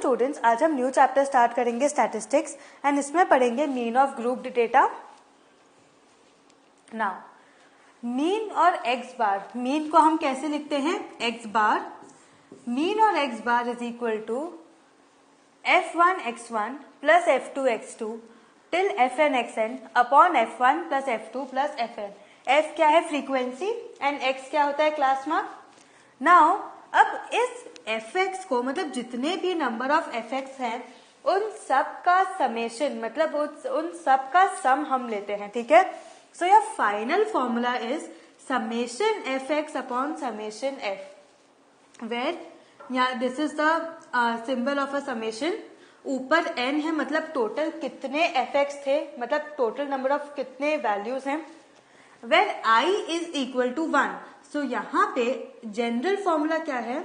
Students, आज हम new chapter start करेंगे स्टैटिस्टिक्स एंड इसमें पढ़ेंगे mean of grouped data. Now mean और एक्स बार, मीन को हम कैसे लिखते हैं, एक्स बार, मीन और x bar is equal to f1 x1 plus f2 x2 till fn xn upon f1 plus f2 plus fn। f क्या है, frequency, and x क्या होता है, क्लास मार्क। नाउ अब इस fx को, मतलब जितने भी नंबर ऑफ fx हैं उन सब का समेशन, मतलब उन सब का सम हम लेते हैं, ठीक है। So your final formula is summation fx upon summation f, where या this is the symbol of a summation. ऊपर n है, मतलब टोटल कितने fx थे, मतलब टोटल नंबर ऑफ कितने वैल्यूज हैं, where i is equal to 1। So यहाँ पे जनरल फॉर्मूला क्या है,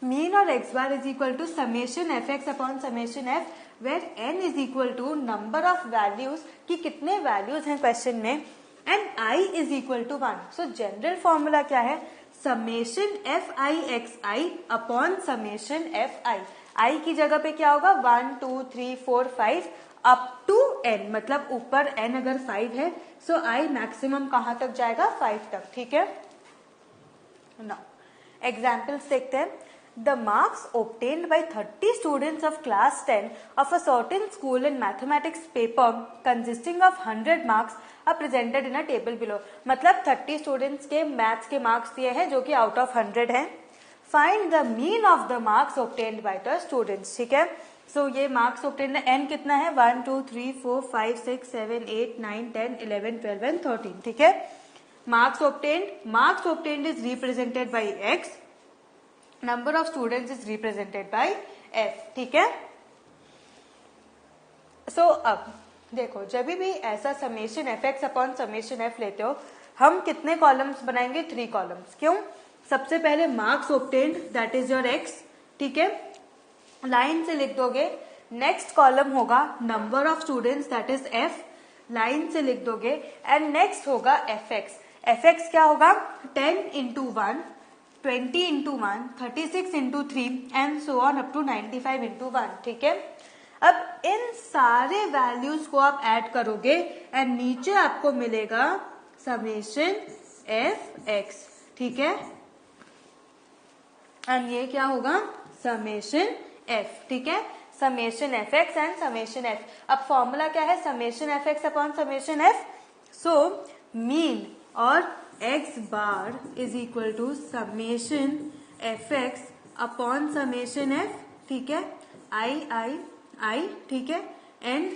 मीन और x bar is equal to summation F x upon summation f, where n is equal to number of values, कि कितने values हैं क्वेश्चन में, and i is equal to 1। So general formula क्या है, summation F i x i upon summation F i. I की जगह पे क्या होगा, 1 2 3 4 5 अप टू n, मतलब ऊपर n अगर 5 है सो i मैक्सिमम कहां तक जाएगा, 5 तक, ठीक है। नाउ एग्जाम्पल्स देखते हैं। The marks obtained by 30 students of class 10 of a certain school in mathematics paper consisting of 100 marks are presented in a table below। मतलब 30 students के मैथ्स के मार्क्स दिए हैं जो कि आउट ऑफ 100 हैं। Find the mean of the marks obtained by the students, ठीक है। सो ये मार्क्स obtained है, n कितना है, 1 2 3 4 5 6 7 8 9 10 11 12 and 13, ठीक है। Marks obtained is represented by x, number of students is represented by f, ठीक है। सो अब देखो, जब भी ऐसा summation F x upon summation F लेते हो, हम कितने कॉलम्स बनाएंगे, 3 कॉलम्स। क्यों, सबसे पहले marks obtained that is your x, ठीक है, लाइन से लिख दोगे। नेक्स्ट कॉलम होगा number of students that is f, line से लिख दोगे। एंड नेक्स्ट होगा एफ एक्स क्या होगा, 10 into 1 20 into 1 36 into 3 and so on up to 95 into 1, ठीक है। अब इन सारे वैल्यूज को आप ऐड करोगे एंड नीचे आपको मिलेगा समेशन एफ एक्स, ठीक है, एंड ये क्या होगा, समेशन एफ, ठीक है, summation F X and summation F. अब फॉर्मूला क्या है, summation F x upon summation F. So mean और x bar is equal to summation F x upon summation f, ठीक है, i, ठीक है, एंड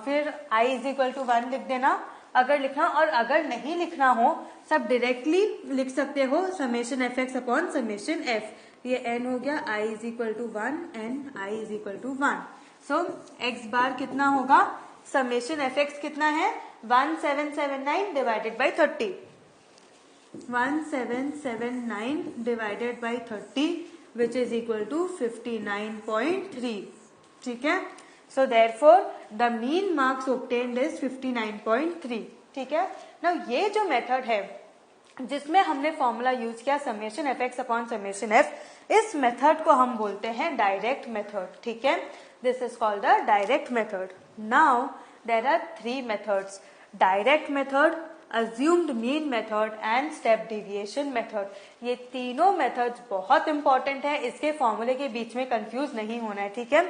फिर i इज इक्वल टू 1 लिख देना अगर लिखना, और अगर नहीं लिखना हो सब डायरेक्टली लिख सकते हो, summation F x upon summation f। ये n हो गया, i is equal to 1 and i is equal to 1। So x bar कितना होगा, समेशन एफ एक्स कितना है, 1779 divided by 30, 1779 divided by 30 which is equal to 59.3, ठीक है। So therefore the mean marks obtained is 59.3, ठीक है। Now ये जो मेथड है जिसमें हमने फॉर्मूला यूज किया summation F x upon summation F, इस मेथड को हम बोलते हैं डायरेक्ट मेथड, ठीक है। This is called the direct method. Now there are 3 methods, direct method, assumed mean method and step deviation method. ये तीनों मेथड्स बहुत इंपॉर्टेंट है, इसके फॉर्मूले के बीच में कंफ्यूज नहीं होना है, ठीक है।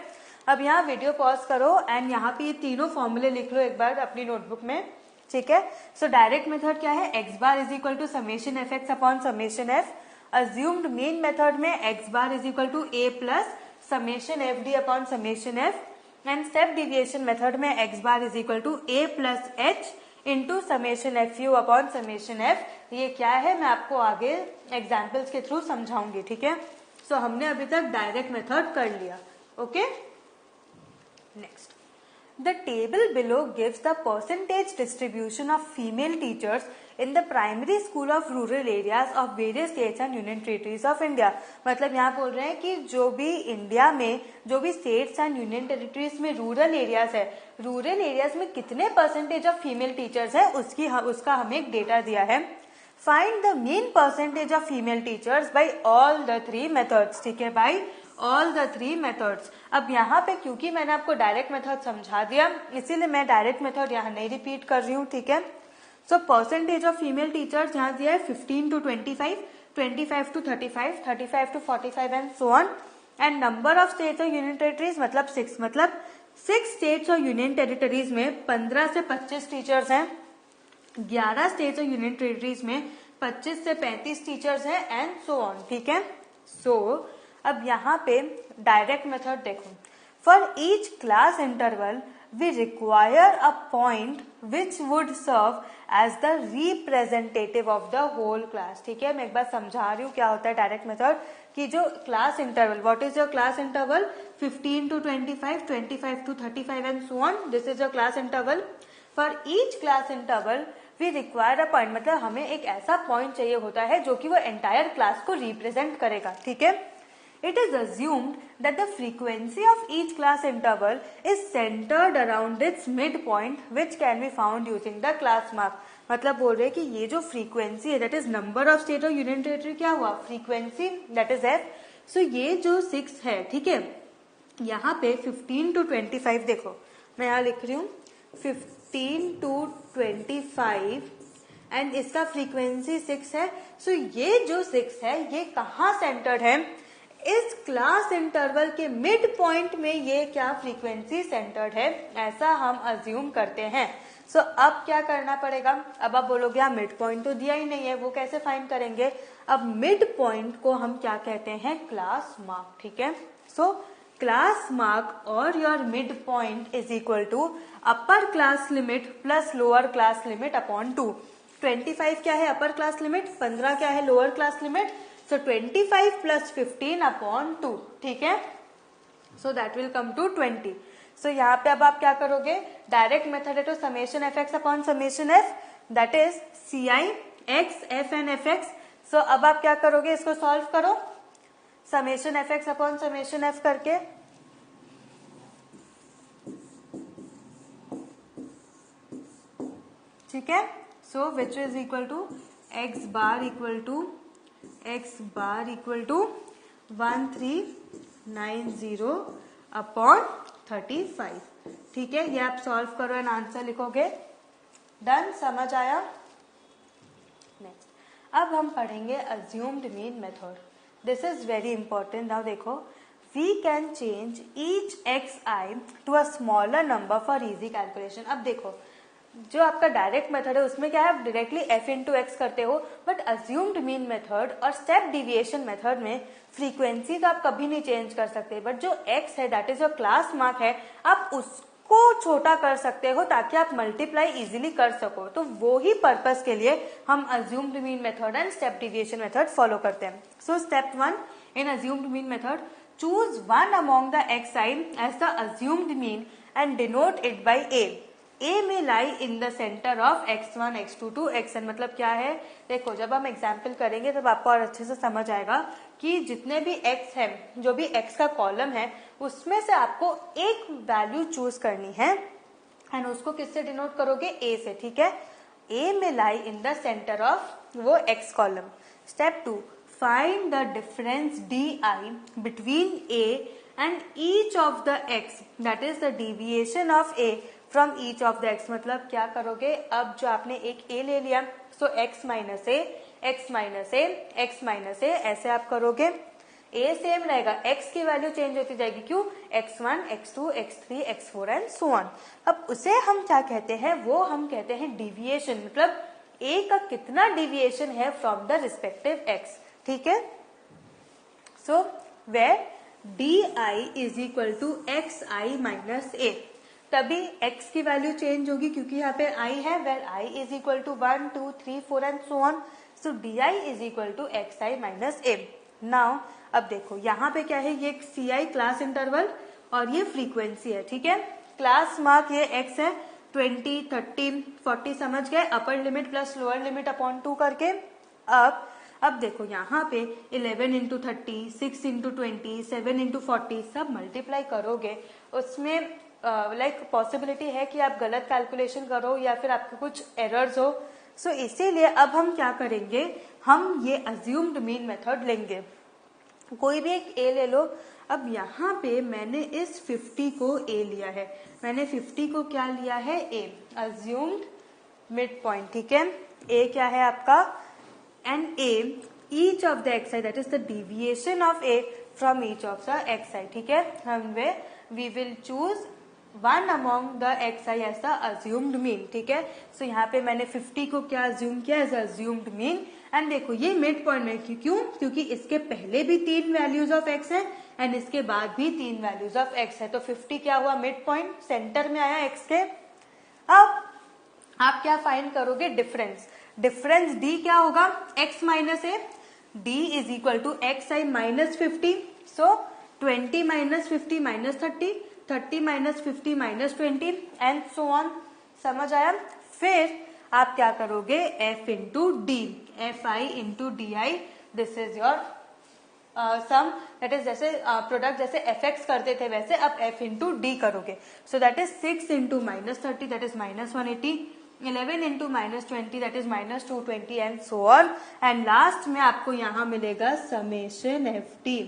अब यहाँ वीडियो पॉज करो एंड यहाँ पे ये तीनों फॉर्मूले लिख लो एक बार अपनी नोटबुक में, ठीक है। सो डायरेक्ट मेथड क्या है, x bar is equal to summation F x upon summation f. Assumed mean method में x bar is equal to A plus summation F d upon summation f, and step deviation method में x bar is equal to A plus h into summation f u upon summation f. ये क्या है मैं आपको आगे examples के through समझाऊंगी, ठीक है। सो हमने अभी तक डायरेक्ट मेथड कर लिया, okay. Next, the table below gives the percentage distribution of female teachers in the primary school of rural areas of various states and union territories of India. मतलब यहाँ बोल रहे हैं कि जो भी इंडिया में जो भी स्टेट्स एंड यूनियन टेरिटरीज में रूरल एरियाज है, रूरल एरियाज में कितने परसेंटेज ऑफ फीमेल टीचर्स है उसका हमें एक डेटा दिया है। Find the mean percentage of female teachers by all the 3 methods, ठीक है, बाय ऑल द 3 मेथड्स। अब यहाँ पे क्योंकि मैंने आपको डायरेक्ट मेथड समझा दिया, इसीलिए मैं डायरेक्ट मेथड यहाँ नहीं रिपीट कर रही हूँ, ठीक है। So percentage of female teachers यहाँ दिया है 15 to 25, 25 to 35, 35 to 45 and so on. And number of states और यूनियन टेरिटरीज मतलब 6, मतलब 6 स्टेट्स और यूनियन टेरिटरीज में 15 से 25 टीचर्स हैं, 11 स्टेट्स और यूनियन टेरिटरीज में 25 से 35 टीचर्स हैं एंड सो ऑन, ठीक है। सो अब यहाँ पे डायरेक्ट मेथड देखो, for each class interval we require a point which would serve as the representative of the whole class, ठीक है। मैं एक बार समझा रही हूँ क्या होता है डायरेक्ट मेथड, कि जो class interval, what is your class interval, 15 to 25, 25 to 35 and so on, this is your class interval. For each class interval we require a point, मतलब हमें एक ऐसा पॉइंट चाहिए होता है जो कि वो एंटायर क्लास को रिप्रेजेंट करेगा, ठीक है। It is assumed that the frequency of each class interval is centered around its midpoint, which can be found using the class mark. मतलब बोल रहे हैं कि ये जो फ्रीक्वेंसी है, that is number of state और union territory, क्या हुआ, frequency, that is f. So ये जो 6 है, ठीक है, यहाँ पे 15 to 25 देखो, मैं यहाँ लिख रही हूँ 15 to 25 एंड इसका फ्रीक्वेंसी 6 है। सो ये जो 6 है ये कहाँ सेंटर्ड है, इस क्लास इंटरवल के मिड पॉइंट में ये क्या फ्रीक्वेंसी सेंटर्ड है, ऐसा हम अज्यूम करते हैं। सो अब क्या करना पड़ेगा, अब आप बोलोगे हाँ मिड पॉइंट तो दिया ही नहीं है, वो कैसे फाइंड करेंगे। अब मिड पॉइंट को हम क्या कहते हैं, क्लास मार्क, ठीक है। सो क्लास मार्क और your mid point is equal to upper class limit plus lower class limit upon 2। 25 क्या है अपर क्लास लिमिट, 15 क्या है lower class limit, so 25 plus 15 upon 2, ठीक है। so that will come to 20। so यहाँ पे अब आप क्या करोगे, डायरेक्ट मेथड है तो summation F x upon summation F, that is c i x f n f x. So अब आप क्या करोगे, इसको सॉल्व करो, summation F x upon summation f करके, ठीक है। So which is equal to x bar equal to x bar equal to 1390 upon 35, ठीक है। ये आप सॉल्व करो एंड आंसर लिखोगे, डन, समझ आया। नेक्स्ट अब हम पढ़ेंगे assumed mean method, this is very important. Now देखो, we can change each x i to a smaller number for easy calculation. अब देखो जो आपका डायरेक्ट मेथड है उसमें क्या है, आप डायरेक्टली f इंटू एक्स करते हो, बट अज्यूम्ड मीन मेथड और स्टेप डिविएशन मेथड में फ्रीक्वेंसी तो आप कभी नहीं चेंज कर सकते, बट जो x है that is your class mark है, आप उसको छोटा कर सकते हो ताकि आप मल्टीप्लाई इजीली कर सको। तो वो ही पर्पस के लिए हम assumed mean method and step deviation method follow करते हैं। So step 1 in assumed mean method, choose one among the x I as the assumed mean and denote it by a. A में lie in the centre of x1 x2 to xn, मतलब क्या है, देखो जब हम example करेंगे तब आपको और अच्छे से समझ आएगा कि जितने भी x है, जो भी x का कॉलम है, उसमें से आपको एक वैल्यू चूज करनी है एंड उसको किससे डिनोट करोगे, a से, ठीक है। A में lie in the centre of वो x column. Step 2, find the difference di between a and each of the x, that is the deviation of a from each of the x. मतलब क्या करोगे, अब जो आपने एक a ले लिया, सो x माइनस ए, x माइनस ए, x माइनस ए, ऐसे आप करोगे। a सेम रहेगा, x की वैल्यू चेंज होती जाएगी, क्यों, x1, x2, x3, x4 and so on. अब उसे हम क्या कहते हैं, वो हम कहते हैं डिविएशन, मतलब a का कितना डिविएशन है फ्रॉम द रिस्पेक्टिव x, ठीक है। So where di is equal to x I minus a, तभी x की वैल्यू चेंज होगी क्योंकि यहाँ पे i है, where i is equal to 1, 2, 3, 4 and so on. So di is equal to x I minus A. Now अब देखो यहाँ पे क्या है, ये सी आई क्लास इंटरवल और ये फ्रीक्वेंसी है, ठीक है। क्लास मार्क ये x है, 20, 30, 40 समझ गए, upper limit plus lower limit upon 2 करके। अब देखो यहाँ पे 11 इंटू 30, 6 इंटू 20, 7 इंटू 40 सब मल्टीप्लाई करोगे, उसमें लाइक पॉसिबिलिटी है कि आप गलत कैलकुलेशन करो या फिर आपके कुछ एरर्स हो। सो इसीलिए अब हम क्या करेंगे, हम ये अज्यूम्ड मीन मेथड लेंगे। कोई भी एक ए ले लो। अब यहाँ पे मैंने इस 50 को ए लिया है, मैंने 50 को क्या लिया है, ए, अज्यूम्ड मिड पॉइंट, ठीक है। ए क्या है आपका, and a each of the x that is the deviation of a from each of the x i, ठीक है। हम we will choose one among the x I as the assumed mean, ठीक है। सो यहाँ पे मैंने 50 को क्या अज्यूम किया, एज अज्यूम्ड मीन। एंड देखो ये मिड पॉइंट में क्यों, क्योंकि इसके पहले भी 3 वैल्यूज ऑफ एक्स है एंड इसके बाद भी 3 वैल्यूज ऑफ एक्स है, तो 50 क्या हुआ, मिड पॉइंट, सेंटर में आया एक्स के। अब आप क्या फाइंड करोगे, डिफरेंस। डिफरेंस डी क्या होगा, X minus A, D is equal to x I minus 50। सो 20 minus 50 minus 30, 30 minus 50 minus 20 and so on. समझ आया। फिर आप क्या करोगे, F into D, F I into D I, this is your sum, that is जैसे product जैसे F X करते थे वैसे अब एफ इंटू डी करोगे। So that is 6 into minus 30 that is minus 180, 11 into minus 20 that is minus 220 and so on. And last में आपको यहाँ मिलेगा समेशन एफ डी,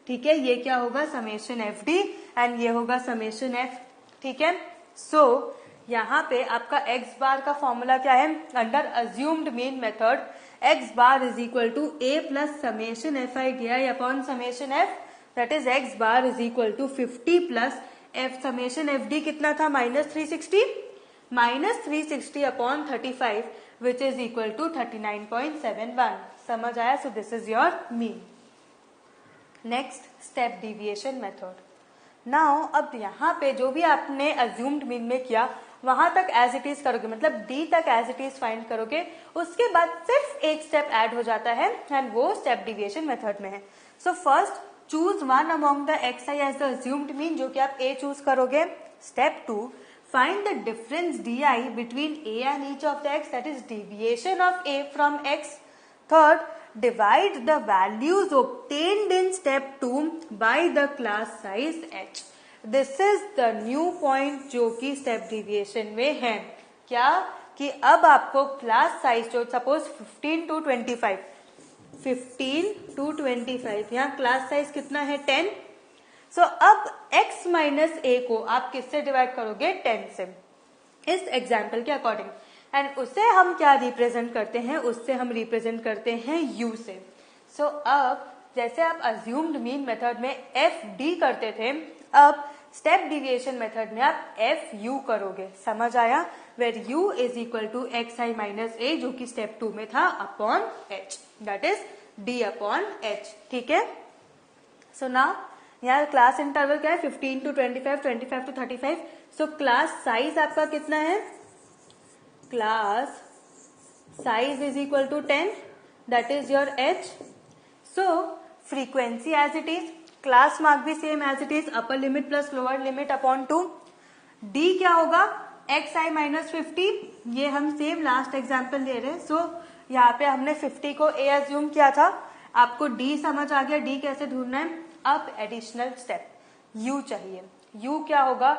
ठीक है। ये क्या होगा, समेशन एफ डी एंड ये होगा समेशन एफ, ठीक है। सो यहाँ पे आपका एक्स बार का फॉर्मूला क्या है, under assumed mean method X bar is equal to A plus summation F I D I upon summation F, that is X bar is equal to 50 plus F summation F D कितना था, minus 360, minus 360 upon 35 which is equal to 39.71। समझ आया। So this is your mean. Next step deviation method. Now अब यहाँ पे जो भी आपने अज्यूम्ड मीन में किया वहां तक एज इट इज करोगे, मतलब डी तक एज इट इज फाइंड करोगे, उसके बाद सिर्फ एक स्टेप ऐड हो जाता है एंड वो स्टेप डिविएशन मेथड में है। So first choose one among the x I as the assumed mean, जो कि आप ए चूज करोगे। Step 2 find the difference di between a and each of the x, that is deviation of a from x. Third, divide the values obtained in step 2 by the class size h. This is the new point जो कि step deviation में है। क्या कि अब आपको class size जो suppose 15 to 25, 15 to 25, यहाँ क्लास साइज कितना है, 10। सो अब x माइनस ए को आप किससे डिवाइड करोगे, 10 से, इस एग्जाम्पल के अकॉर्डिंग। एंड उसे हम क्या रिप्रेजेंट करते हैं, उससे हम रिप्रेजेंट करते हैं u से। सो अब जैसे आप अज्यूम्ड मीन मेथड में एफ डी करते थे, अब स्टेप डिविएशन मेथड में आप एफ यू करोगे। समझ आया। Where u is equal to x I minus a, जो कि स्टेप 2 में था, upon h, that is d upon h, ठीक है। सो नाउ यहाँ क्लास इंटरवल क्या है, 15 to 25, 25 to 35। So class size आपका कितना है, class size is equal to 10, that is your h। So frequency as it is, class mark भी same as it is, upper limit plus lower limit upon 2। d क्या होगा, x आई minus 50, ये हम same last example ले रहे हैं। सो यहाँ पे हमने 50 को a अज्यूम किया था, आपको d समझ आ गया, d कैसे ढूंढना है। अब एडिशनल स्टेप u चाहिए। u क्या होगा,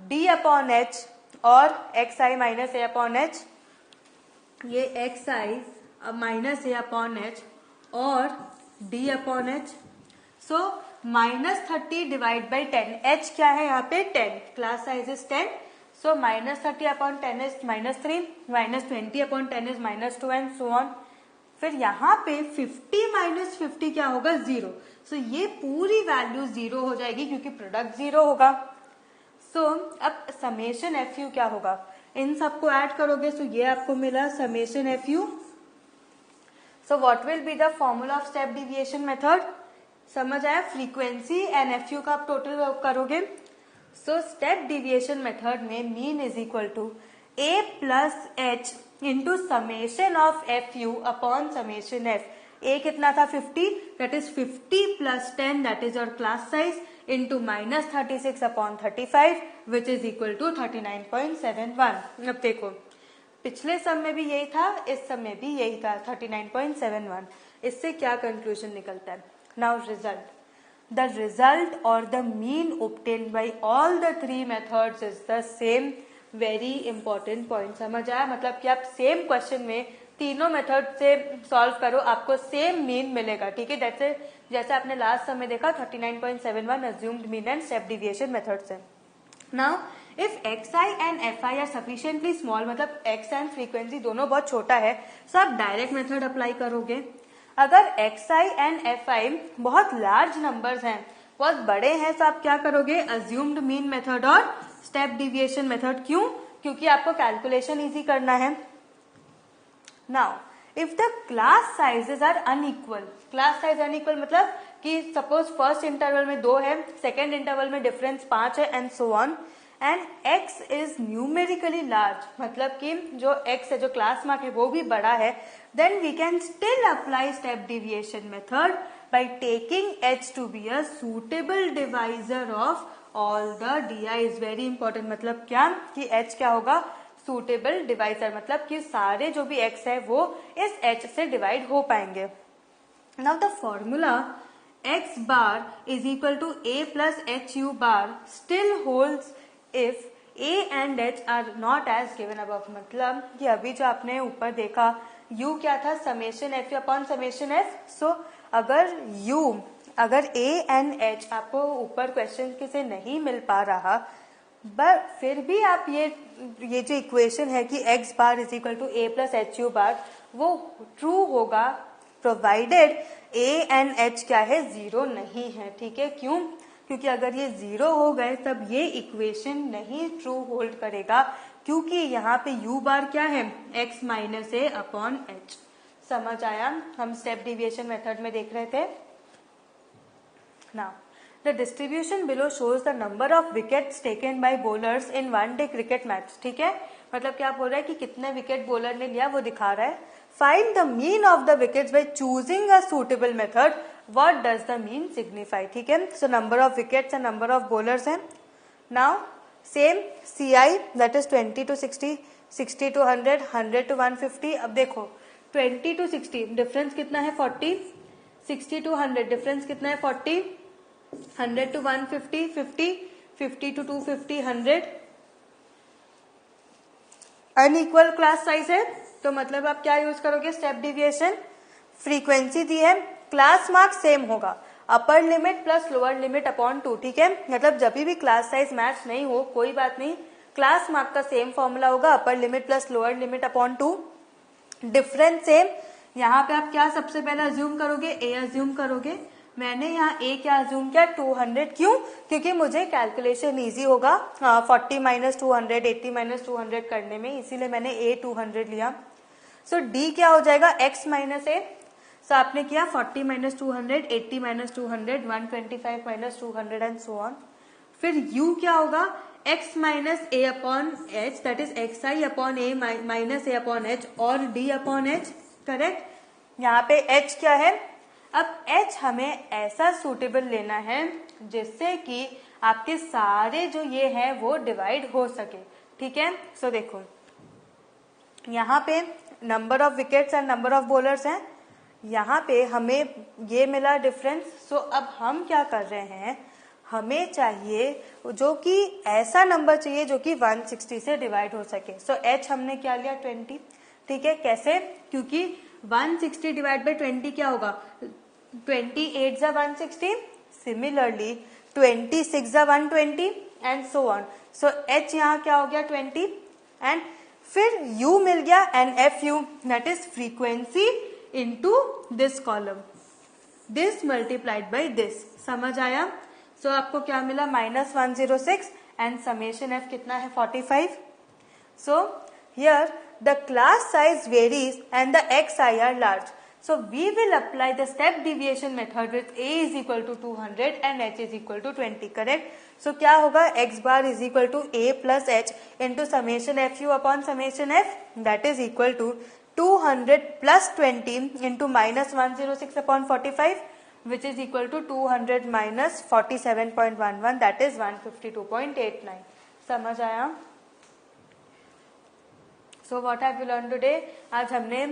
d अपॉन h और एक्स आई माइनस ए अपॉन एच, ये एक्स आई माइनस ए अपॉन एच और d upon H. So minus 30 divide by 10, h क्या है यहाँ पे, 10, class size is 10। So minus 30 upon 10 is minus 3, minus 20 upon 10 is minus 2 and so on. फिर यहाँ पे 50 minus 50 क्या होगा, 0। सो ये पूरी वैल्यू 0 हो जाएगी क्योंकि प्रोडक्ट 0 होगा। सो अब समेशन एफ यू क्या होगा, इन सबको ऐड करोगे, सो ये आपको मिला summation f you. So what will be the formula of step deviation method, समझ आया। फ्रीक्वेंसी एंड एफ यू का आप टोटल करोगे। सो स्टेप डिविएशन मेथड में mean is equal to A plus h into summation of f u upon summation f. A कितना था, 50, that is 50 plus 10, that is your class size, into minus 36 upon 35 which is equal to 39.71। अब देखो पिछले सम में भी यही था, इस सम में भी यही था, 39.71। इससे क्या कंक्लूजन निकलता है। Now result, the result or the mean obtained by all the three methods is the same, very important point. समझ आया? मतलब कि आप सेम क्वेश्चन में तीनों मेथड से सॉल्व करो, आपको सेम मीन मिलेगा। ठीक है, जैसे आपने लास्ट समय देखा 39.71 assumed mean and step deviation method से। Now if xi and fi are sufficiently small, मतलब x एंड फ्रीक्वेंसी दोनों बहुत छोटा है, तो आप डायरेक्ट मेथड अप्लाई करोगे। अगर xi एंड fi बहुत लार्ज नंबर्स हैं, बहुत बड़े हैं, तो आप क्या करोगे? अज्यूम्ड मीन मेथड और स्टेप डिविएशन मेथड। क्यों? क्योंकि आपको कैलकुलेशन इजी करना है। Now if the class sizes are unequal, class size unequal मतलब कि सपोज फर्स्ट इंटरवल में 2 है, सेकेंड इंटरवल में डिफरेंस 5 है, and so on, and x is numerically large, मतलब कि जो x है, जो क्लास मार्क है, वो भी बड़ा है, then we can still apply step deviation method by taking h to be a suitable divisor of all the di's। Very important, मतलब क्या कि h क्या होगा? सुटेबल डिवाइजर, मतलब कि सारे जो भी x है वो इस h से डिवाइड हो पाएंगे। Now the formula x bar is equal to a plus H U bar still holds if a and h are not as given above. मतलब कि अभी जो आपने ऊपर देखा u क्या था? Summation f upon summation f। सो अगर a एंड h आपको ऊपर क्वेश्चन से नहीं मिल पा रहा, बट फिर भी आप ये जो इक्वेशन है कि x bar is equal to a plus H U bar, वो ट्रू होगा प्रोवाइडेड a एंड h क्या है? 0 नहीं है। ठीक है, क्यों? क्योंकि अगर ये 0 हो गए तब ये इक्वेशन नहीं ट्रू होल्ड करेगा, क्योंकि यहाँ पे u बार क्या है? x minus a upon h। समझ आया? हम स्टेप डिविएशन मेथड में देख रहे थे। Now the distribution below shows the number of wickets taken by bowlers in one day cricket match. ठीक है, मतलब क्या बोल रहा है कि कितने विकेट बॉलर ने लिया वो दिखा रहा है। Find the mean of the wickets by choosing a suitable method, what does the mean signify. ठीक है, so number of wickets and number of bowlers है। Now same CI that is 20 to 60, 60 to 100, 100 to 150। अब देखो 20 to 60 difference कितना है? 40। 60 to 100 difference कितना है? 40। 100 to 150, 50। 50 to 250, 100। Unequal class size है, तो मतलब आप क्या यूज करोगे? Step deviation. फ्रीक्वेंसी दी है, क्लास मार्क सेम होगा, upper limit plus lower limit upon 2। ठीक है, मतलब जब भी क्लास साइज मैच नहीं हो कोई बात नहीं, क्लास मार्क का सेम फॉर्मूला होगा, upper limit plus lower limit upon 2। Difference same. यहाँ पे आप क्या सबसे पहले अज्यूम करोगे? a अज्यूम करोगे। मैंने यहाँ a क्या अज्यूम किया? 200। क्यों? क्योंकि मुझे कैलकुलेशन इजी होगा 40 माइनस 200, 80 माइनस 200 करने में, इसीलिए मैंने a 200 लिया। सो d क्या हो जाएगा? x minus a। सो आपने किया 40 minus 200, 80 minus 200, 125 minus 200 and so on. फिर u क्या होगा? x minus a upon h, that is xi upon a minus a upon h और d अपॉन h। करेक्ट, यहाँ पे h क्या है? अब h हमें ऐसा सुटेबल लेना है जिससे कि आपके सारे जो ये है वो डिवाइड हो सके। ठीक है, सो देखो यहाँ पे number of wickets and number of bowlers हैं, यहाँ पे हमें ये मिला डिफरेंस। सो अब हम क्या कर रहे हैं? हमें चाहिए जो कि ऐसा नंबर चाहिए जो कि 160 से डिवाइड हो सके। सो h हमने क्या लिया? 20। ठीक है, कैसे? क्योंकि 160 डिवाइड बाई 20 क्या होगा? 28 जा 160, सिमिलरली 26 जा 120 and so on. So h यहाँ क्या हो गया? 20, एंड फिर u मिल गया and fu, that is frequency into this column, this multiplied by this. समझ आया? सो आपको क्या मिला? -106 एंड समेशन f कितना है? 45। So here the class size varies and the xi are large. So we will apply the step deviation method with a is equal to 200 and h is equal to 20. Correct? So क्या होगा? x bar is equal to a plus h into summation fu upon summation f, that is equal to 200 plus 20 into minus 106 upon 45, which is equal to 200 minus 47.11, that is 152.89. समझ आया? So what have you learn today? आज हमने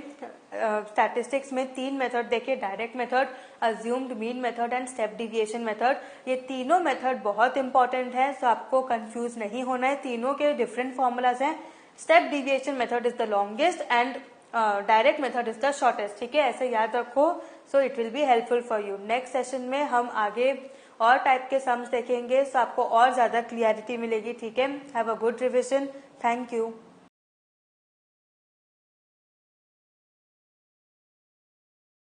statistics में 3 method देखे, direct method, assumed mean method and step deviation method. ये तीनों method बहुत important है, सो आपको कंफ्यूज नहीं होना है। तीनों के डिफरेंट फॉर्मूलाज हैं। Step deviation method is the longest and direct method is the shortest. ठीक है, ऐसे याद रखो, so it will be helpful for you. Next session में हम आगे और टाइप के सम्स देखेंगे, सो आपको और ज्यादा क्लियरिटी मिलेगी। ठीक है, have a good revision. Thank you.